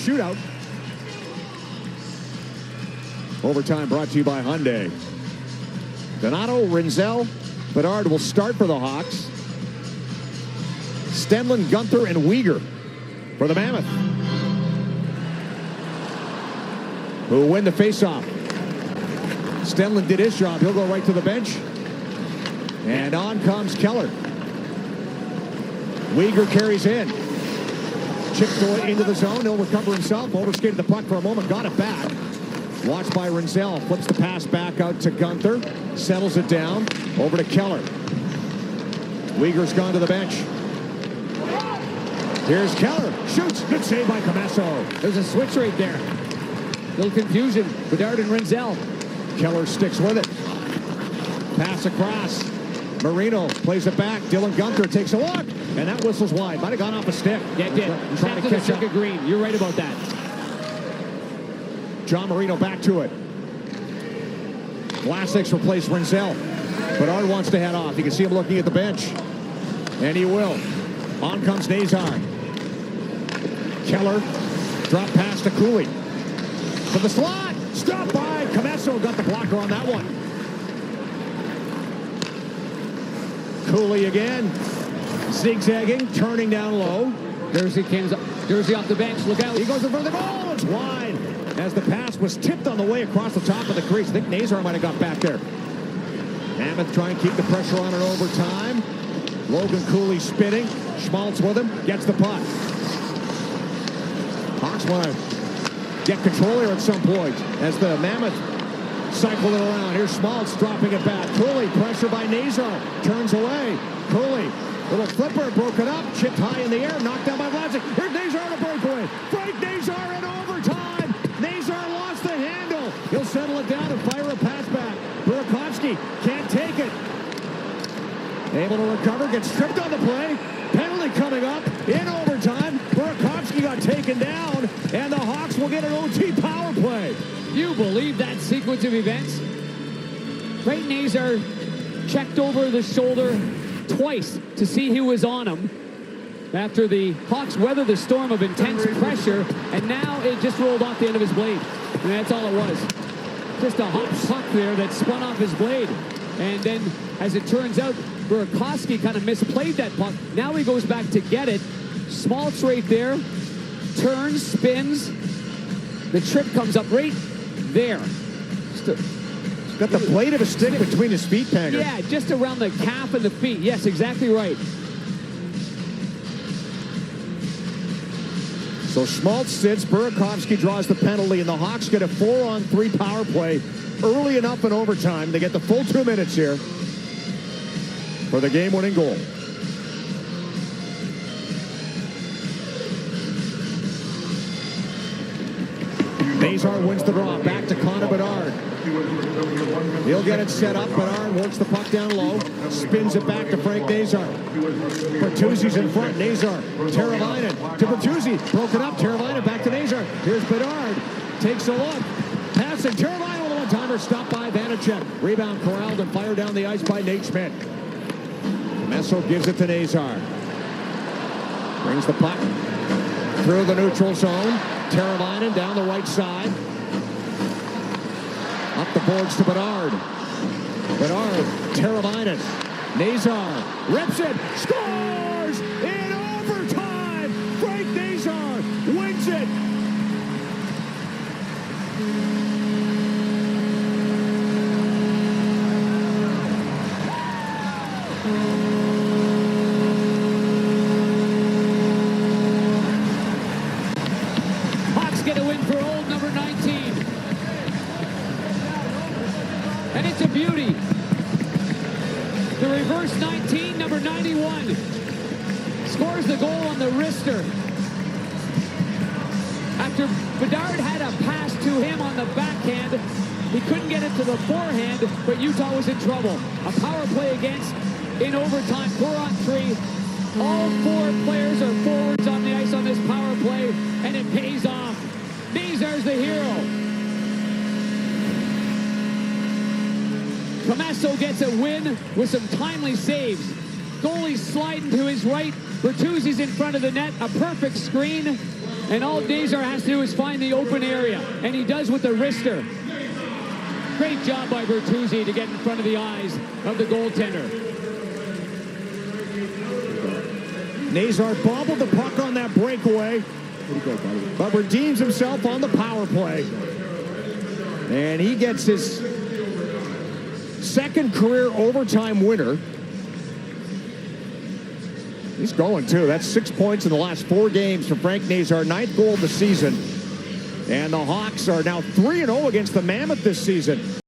shootout. Overtime brought to you by Hyundai. Donato, Rinzel, Bedard will start for the Hawks. Stenlund, Gunther, and Weegar for the Mammoth, who will win the faceoff. Stenlund did his job. He'll go right to the bench. And on comes Keller. Weegar carries in. Chipped into the zone. He'll recover himself. Overskated the puck for a moment. Got it back. Watched by Rinzel. Flips the pass back out to Gunther. Settles it down. Over to Keller. Weegar's gone to the bench. Here's Keller. Shoots. Good save by Comesso. There's a switch right there. Little confusion. Bedard and Rinzel. Keller sticks with it. Pass across. Marino plays it back. Dylan Gunther takes a look. And that whistle's wide. Might have gone off a stick. Yeah, it did. Trying to catch up. Green. You're right about that. John Marino back to it. Vlasic's replaced Rinzel. Bedard wants to head off. You can see him looking at the bench. And he will. On comes Nazar. Keller. Drop pass to Cooley. For the slot. Stopped by Comesso. Got the blocker on that one. Cooley again. Zigzagging. Turning down low. Jersey off the bench. Look out. He goes in front of the goal. It's wide. As the pass was tipped on the way across the top of the crease. I think Nazar might have got back there. Mammoth trying to keep the pressure on in overtime. Logan Cooley spinning. Schmaltz with him. Gets the puck. Hawks want to get control here at some point as the Mammoth cycle it around. Here's Schmaltz dropping it back. Cooley, pressure by Nazar. Turns away. Cooley, little flipper, broken up. Chipped high in the air. Knocked down by Vlasic. Here's Nazar on a breakaway. Frank Nazar in overtime. Nazar lost the handle. He'll settle it down and fire a pass back. Burakovsky can't take it. Able to recover, gets stripped on the play. Penalty coming up in overtime. Burakovsky got taken down, and the Hawks will get an OT power play. You believe that sequence of events? Frank Nazar checked over the shoulder twice to see who was on him after the Hawks weathered the storm of intense pressure, and now it just rolled off the end of his blade. And that's all it was. Just a hot puck there that spun off his blade. And then, as it turns out, Burakovsky kind of misplayed that puck. Now he goes back to get it. Schmaltz right there. Turns, spins. The trip comes up right there. Got the blade of a stick between his feet, Tanger. Yeah, just around the calf and the feet. Yes, exactly right. So Schmaltz sits, Burakovsky draws the penalty, and the Hawks get a 4-on-3 power play early enough in overtime. They get the full 2 minutes here for the game-winning goal. Nazar wins the draw. Back to Connor Bedard. He'll get it set up. Bedard works the puck down low. Spins it back to Frank Nazar. Bertuzzi's in front. Nazar. Teravainen to Bertuzzi. Broken up. Teravainen back to Nazar. Here's Bedard. Takes a look. Passing. Teravainen with a one-timer. Stopped by Vanacek. Rebound corralled and fired down the ice by Nate Schmidt. Messo gives it to Nazar. Brings the puck through the neutral zone. Teravainen down the right side. Up the boards to Bedard. Bedard, Teravainen. Nazar rips it, scores in overtime. Frank Nazar wins it. Hawks get a win for old number 19. And it's a beauty. The reverse 19, number 91, scores the goal on the wrister. After Bedard had a pass to him on the backhand, he couldn't get it to the forehand, but Utah was in trouble. A power play against in overtime, 4-on-3. All four players are forwards on the ice on this power play, and it pays off. Nazar's the hero. Comesso gets a win with some timely saves. Goalie sliding to his right. Bertuzzi's in front of the net. A perfect screen. And all Nazar has to do is the open area, and he does with the wrister. Great job by Bertuzzi to get in front of the eyes of the goaltender. Nazar bobbled the puck on that breakaway, but redeems himself on the power play. And he gets his second career overtime winner. He's going too. That's 6 points in the last 4 games for Frank Nazar, 9th goal of the season. And the Hawks are now 3-0 against the Mammoth this season.